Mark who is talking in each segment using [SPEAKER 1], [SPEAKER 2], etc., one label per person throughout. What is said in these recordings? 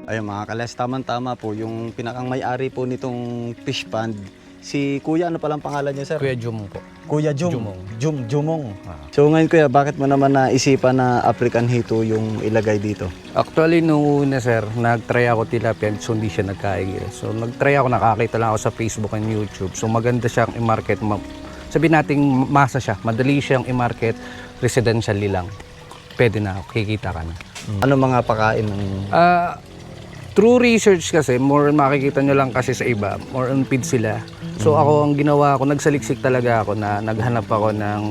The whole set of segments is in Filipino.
[SPEAKER 1] Ayun mga kalas, tama po yung pinakang may-ari po nitong fish pond. Si Kuya, ano palang pangalan niya, sir?
[SPEAKER 2] Kuya Jumong po.
[SPEAKER 1] Kuya
[SPEAKER 2] Jumong.
[SPEAKER 1] Jumong. So ngayon Kuya, bakit mo naman naisipan na African Hito yung ilagay dito?
[SPEAKER 2] Actually, nung una sir, nag-try ako tilapia so hindi siya nagkaigil. So nag-try ako, nakakita lang ako sa Facebook and YouTube. So maganda siyang i-market. Sabihin nating masa siya, madali siyang i-market, residentially lang. Pwede na, kikita ka na.
[SPEAKER 1] Ano mga pakain ng...
[SPEAKER 2] Through research kasi, more makikita nyo lang kasi sa iba, more on feed sila. So ako, ang ginawa ko, nagsaliksik talaga ako na naghanap ako ng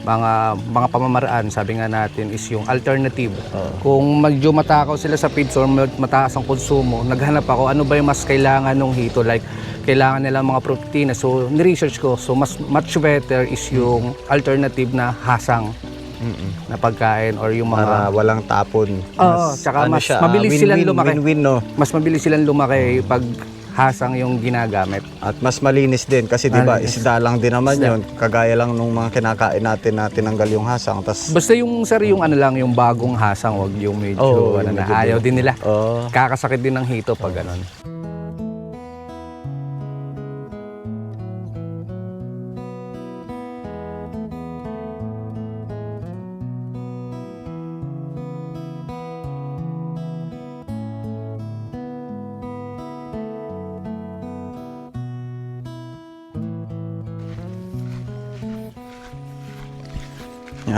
[SPEAKER 2] mga pamamaraan, sabi nga natin, is yung alternative. Kung medyo matakaw sila sa feeds or mataas ang konsumo, naghanap ako, ano ba yung mas kailangan ng hito, like kailangan nila mga protein. So ni-research ko, so much better is yung alternative na hasang na pagkain or yung mga...
[SPEAKER 1] Para walang tapon.
[SPEAKER 2] Oo, tsaka mas mabilis silang lumaki.
[SPEAKER 1] Win-win, no?
[SPEAKER 2] Mas mabilis silang lumaki pag hasang yung ginagamit.
[SPEAKER 1] At mas malinis din kasi di ba
[SPEAKER 2] Malinis.
[SPEAKER 1] isda lang din naman
[SPEAKER 2] Isda.
[SPEAKER 1] yun. Kagaya lang nung mga kinakain natin na tinanggal yung hasang. Tas,
[SPEAKER 2] Basta yung sir, yung ano lang, yung bagong hasang, wag yung medyo,
[SPEAKER 1] Oo,
[SPEAKER 2] ano
[SPEAKER 1] yung
[SPEAKER 2] na,
[SPEAKER 1] medyo
[SPEAKER 2] ayaw din nila.
[SPEAKER 1] oh,
[SPEAKER 2] Kakasakit din ng hito pag ganon.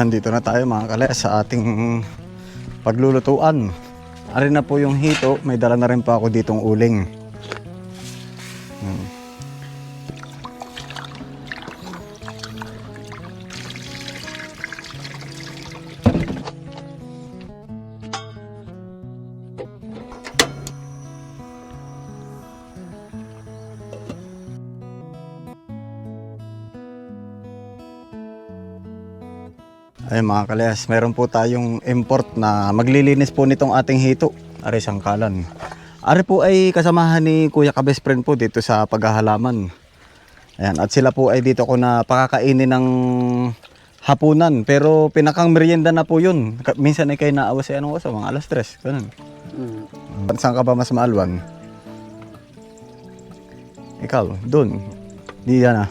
[SPEAKER 1] yan, dito na tayo mga kalas sa ating paglulutuan. Ari na po yung hito. May dala na rin pa ako ditong uling. Ayun mga kalayas, meron po tayong import na maglilinis po nitong ating hito. Ari sangkalan. Ari po ay kasamahan ni Kuya ka-best friend po dito sa paghahalaman. Ayan, at sila po ay dito ko na pakakainin ng hapunan. Pero pinakang merienda na po yun. Minsan ay kayo naawa sa anong oras, mga alas 3. Ganun. Saan ka ba mas maalwan? Ikaw, dun. Di yan ah.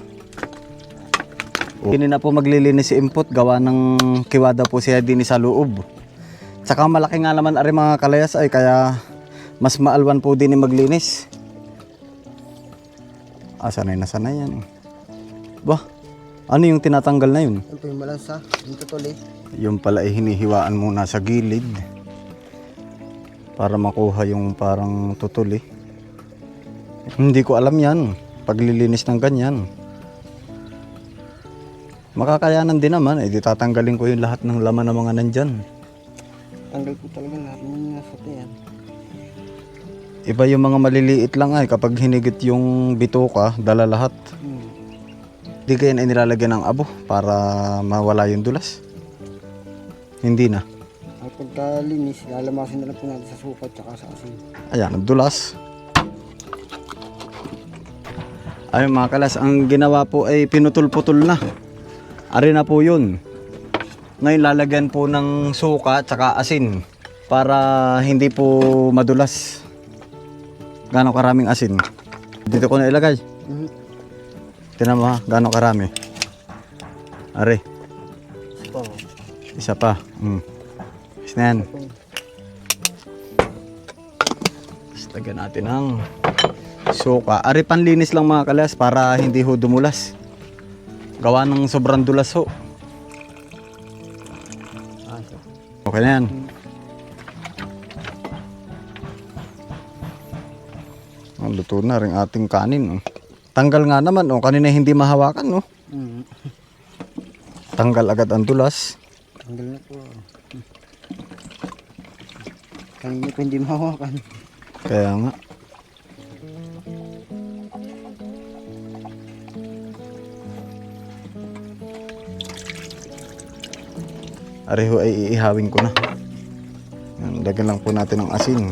[SPEAKER 1] Hindi na po maglilinis si Impot, gawa ng kiwada po siya din sa loob. Tsaka malaki nga naman ari mga kalayas ay kaya mas maalwan po din ni maglinis. Sanay na sanay yan. Bah, ano yung tinatanggal na yun?
[SPEAKER 3] Ito yung malansa, yung tutuli.
[SPEAKER 1] Yung pala ay hinihiwaan muna sa gilid para makuha yung parang tutuli. Hindi ko alam yan, paglilinis ng ganyan. Makakayanan din naman, di tatanggalin ko yung lahat ng laman ng mga nandyan.
[SPEAKER 3] Tanggal ko talaga lahat ng nasa yan.
[SPEAKER 1] Iba yung mga maliliit lang ay kapag hinigit yung bituka, dala lahat. Di kaya na nilalagyan ng abo para mawala yung dulas. Hindi na.
[SPEAKER 3] At pagkalinis, lalamasin na lang po natin sa suka at saka sa asin.
[SPEAKER 1] Ayan, ang dulas. Ayun mga kalas, ang ginawa po ay pinutol-putol na. Ari na po yun. Ngayon lalagyan po ng suka at saka asin para hindi po madulas. Gano'ng karaming asin? Dito ko na ilagay. Tingnan mo ha, gano'ng karami. Ari,
[SPEAKER 3] Ito.
[SPEAKER 1] isa pa. Is na yan. Tapos lagyan natin ng suka. Ari panlinis lang mga kalas para hindi ho dumulas. Gawa ng sobrang dulas ho. Okay na yan. Luto na rin ating kanin. Tanggal nga naman. Kanina hindi mahawakan. Tanggal agad ang dulas.
[SPEAKER 3] Tanggal na po. Kanina po hindi mahawakan.
[SPEAKER 1] Kaya nga. Areho ay iihawin ko na. Lagyan lang po natin ng asin.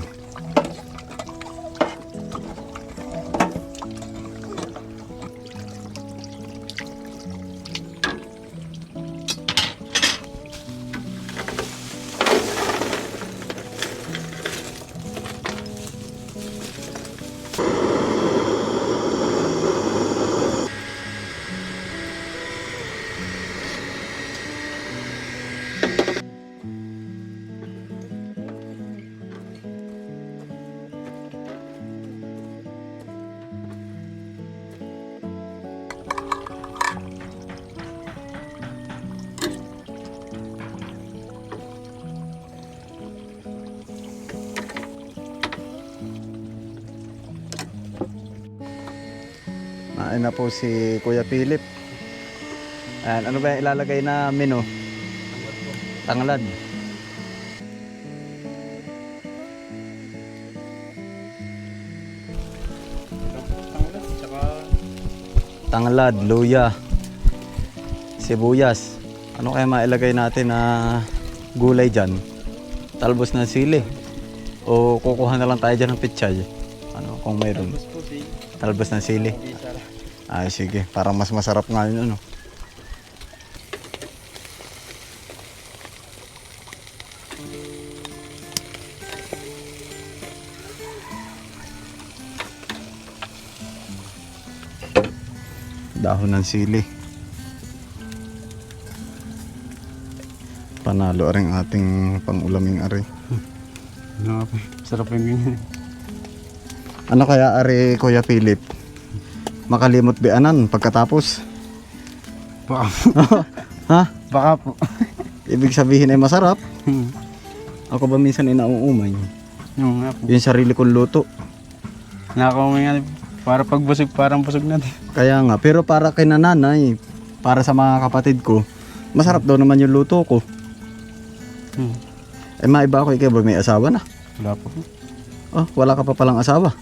[SPEAKER 1] Nain na po si Kuya Philip. Ayan, ano ba yung ilalagay na menu? Tanglad. Tanglad, luya, sibuyas. Ano kaya mailagay natin na gulay dyan? Talbos ng sili. O kukuha na lang tayo dyan ng pitsay. Ano kung mayroon? Talbos ng sili. Ay sige, parang mas masarap nga yun ano. Dahon ng sili. Panalo rin ating pangulaming ari.
[SPEAKER 3] Sarap yung ganyan.
[SPEAKER 1] Ano kaya ari Kuya Philip? Makalimot bianan pagkatapos.
[SPEAKER 3] Baka,
[SPEAKER 1] Ha?
[SPEAKER 3] baka po.
[SPEAKER 1] Ibig sabihin ay masarap. Ako ba minsan ay nauumay?
[SPEAKER 3] Yung nga po.
[SPEAKER 1] Yung sarili kong luto.
[SPEAKER 3] Nakakaumay nga. Para pag busog, parang busog natin.
[SPEAKER 1] Kaya nga, pero para kay nanay, para sa mga kapatid ko, masarap daw naman yung luto ko. Eh maiba ako, ikaw ba may asawa na?
[SPEAKER 3] Wala po.
[SPEAKER 1] Oh, wala ka pa palang asawa.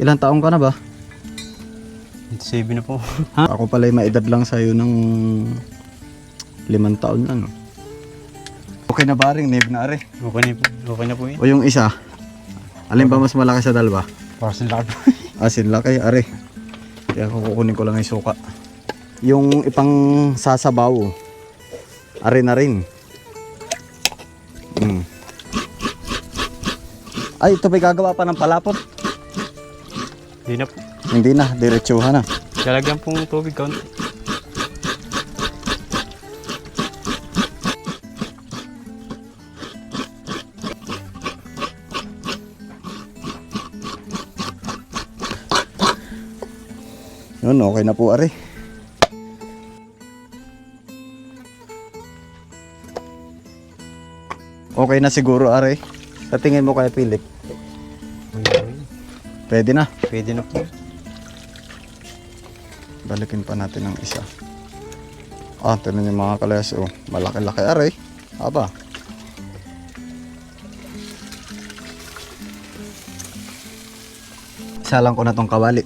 [SPEAKER 1] Ilang taong ka na ba?
[SPEAKER 3] 7 na po.
[SPEAKER 1] Ha? Ako pala maedad lang sa'yo ng 5 taon na, no? Okay na ba rin, Nib na ari?
[SPEAKER 3] Okay na po yun.
[SPEAKER 1] O yung isa, alin ba mas malaki sa dalawa?
[SPEAKER 3] Para sa laki.
[SPEAKER 1] Asin laki, ari. Kaya kukunin ko lang yung suka. Yung ipang sasabaw, ari na rin. Ay, ito may gagawa pa ng palapot.
[SPEAKER 3] Hindi na po.
[SPEAKER 1] Hindi na, diretsuhan na.
[SPEAKER 3] Lalagyan pong tubig kaunti.
[SPEAKER 1] Yun, okay na po, ari. Okay na siguro, ari. Sa tingin mo kaya, Philip? Pwede na.
[SPEAKER 3] Pwede na po.
[SPEAKER 1] Balikin pa natin ang isa. Ah, tinan yung mga kalayas. Oh, malaki-laki, ari. Aba. Isa lang ko na tong kawali.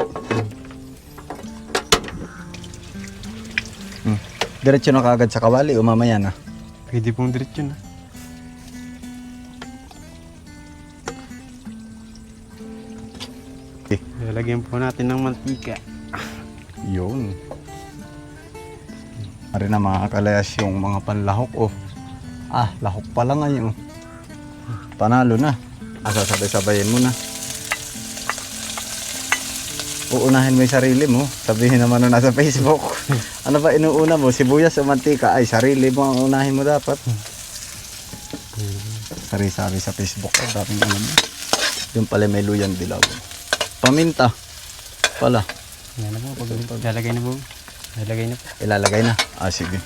[SPEAKER 1] Diretso na kaagad sa kawali o mamaya na?
[SPEAKER 3] Pwede pong diretso na. Lalagyan po natin ng mantika.
[SPEAKER 1] Yun. Ari na mga kalayas yung mga panlahok. Oh. Ah, lahok pa lang ngayon. Panalo na. Sasabay-sabayin mo na. Uunahin mo yung sarili mo. Sabihin naman na nasa Facebook. Ano ba inuuna mo? Sibuyas o mantika? Ay, sarili mo ang unahin mo dapat. Sari-sari sa Facebook. Dating alam mo. Yung pala may luyan dilaw. Paminta. Pala.
[SPEAKER 3] Yan na po. Lalagay na po. Lalagay na po.
[SPEAKER 1] Ilalagay na. Ah, sige.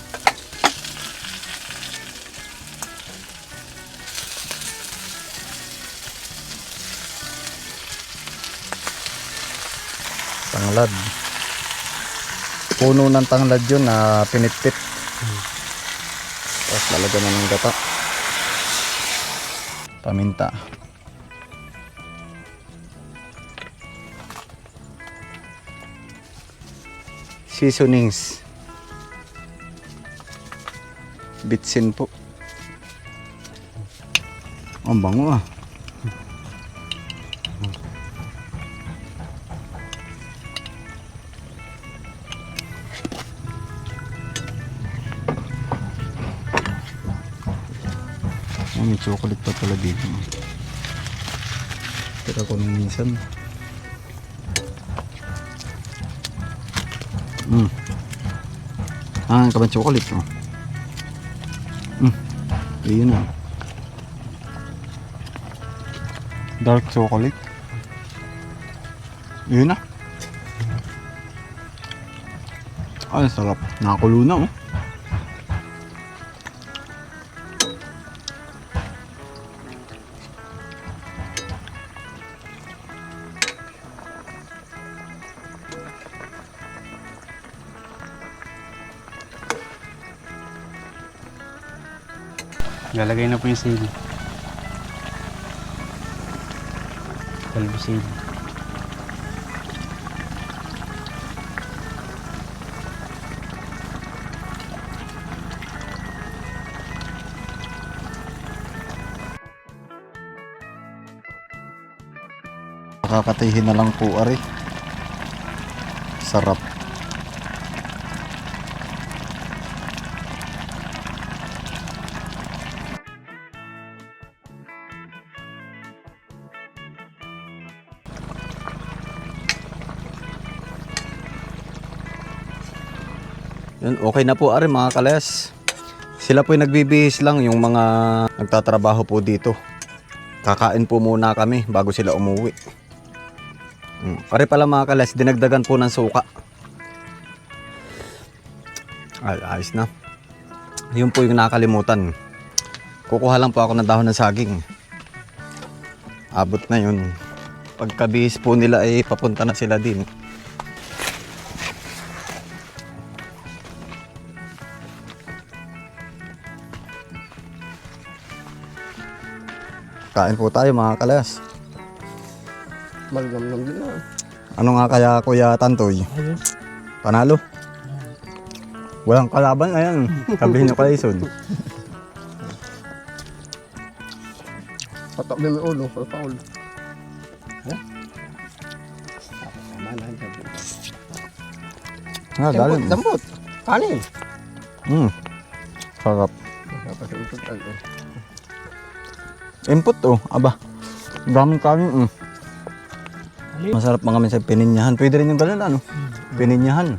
[SPEAKER 1] Tanglad. Puno ng tanglad yun na pinitpit. Tapos lalagyan na ng gata. Paminta. Seasonings. Bitsin po. Ang bango ah. Oh, may chocolate pa pala dito. Tira ko nung minsan. Ah, ang kabang chocolate. Oh. Ayun na. Dark chocolate. Ayun na. Ay, sarap. Nakakulo na oh.
[SPEAKER 4] Lalagay na po yung sili. Kalbo sili.
[SPEAKER 1] Nakakatihin na lang po ari. Sarap. Yan, okay na po ari mga kalayas. Sila po yung nagbibihis lang, yung mga nagtatrabaho po dito. Kakain po muna kami bago sila umuwi. Pare pala mga kalayas, dinagdagan po ng suka. Ay, ayos na. Yun po yung nakalimutan. Kukuha lang po ako ng dahon ng saging. Abot na yun. Pagkabihis po nila ay papunta na sila din. Kain po tayo mga kalayas.
[SPEAKER 3] Malgam-gam din na.
[SPEAKER 1] Ano nga kaya Kuya Tantoy? Panalo? Walang kalaban, ayan. Sabihin nyo kay Ison.
[SPEAKER 3] Patak din yung ulo, paul. Tama na,
[SPEAKER 1] Galing.
[SPEAKER 3] Dampot. Kanin.
[SPEAKER 1] Sarap.
[SPEAKER 3] Napasipot ako.
[SPEAKER 1] Input oh, aba. Daming kanin. Masarap mga minsan pininyahan. Pwede rin yung ganun ano. Pininyahan.